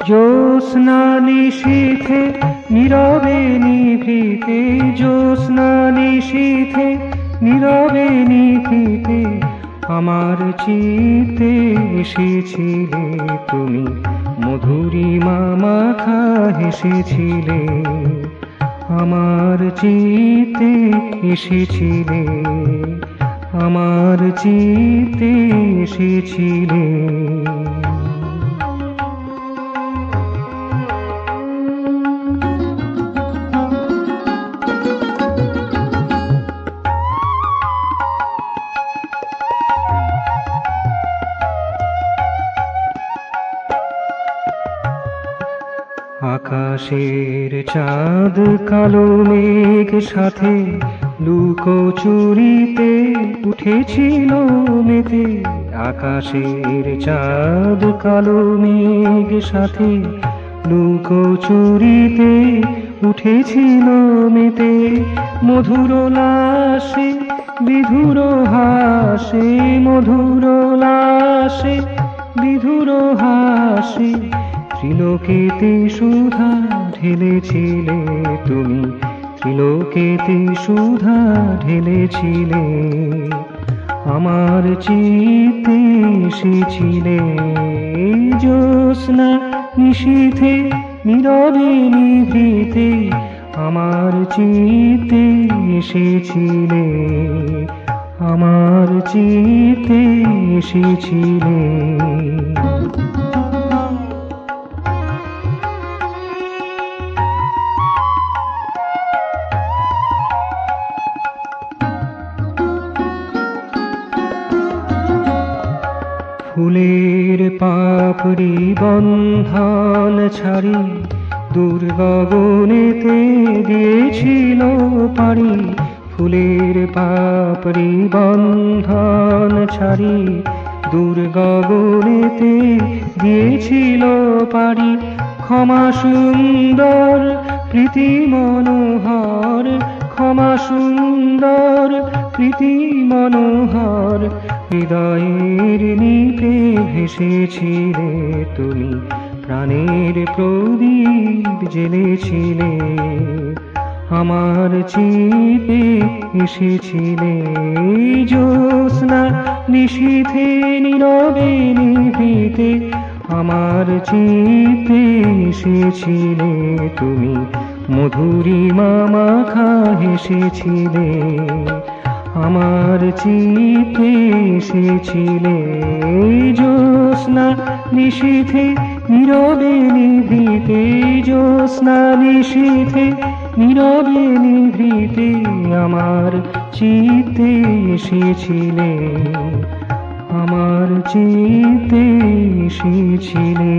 জ্যোৎস্না নিশীথে নীরবে নিভৃতে, জ্যোৎস্না নিশীথে নীরবে নিভৃতে আমার চিতে এসেছিলে তুমি, মধুরিমা মাখা হেসেছিলে আমার চিতে এসেছিলে, আমার চিতে এসেছিলে। আকাশের চাঁদ কালো মেঘ সাথে লুকোচুরিতে উঠেছিল মেতে, আকাশের চাঁদ কালো মেঘ সাথে লুকোচুরিতে উঠেছিল মেতে, মধুর লাশে বিধুর হাসে, মধুর লাশে বিধুর হাসে ত্রিলোকেতে সুধা ঢেলেছিলে তুমি, ত্রিলোকেতে সুধা ঢেলেছিলে আমার চিতে এসেছিলে। জ্যোৎস্না নিশীথে নীরবে নিভৃতে আমার চিতে এসেছিলে, আমার চিতে এসেছিলে। ফুলের পাপড়ি বন্ধন ছাড়ি দূর গগনেতে দিয়েছিল পাড়ি, ফুলের পাপড়ি বন্ধন ছাড়ি দূর গগনেতে দিয়েছিল পাড়ি, ক্ষমা সুন্দর প্রীতি মনোহর, ক্ষমা সুন্দর প্রীতি মনোহর হৃদয়ের নিভে ভেসেছিলে তুমি, প্রাণের প্রদীপ জ্বেলেছিলে আমার চিতে এসেছিলে। জ্যোৎস্না নিশীথে নীরবে নিভৃতে আমার চিতে এসেছিলে তুমি, মধুরিমা মাখা হেসেছিলে আমার চিতে এসেছিলে। জ্যোৎস্না নিশীথে নীরবে নিভৃতে, জ্যোৎস্না নিশীথে নীরবে নিভৃতে আমার চিতে এসেছিলে, আমার চিতে এসেছিলে।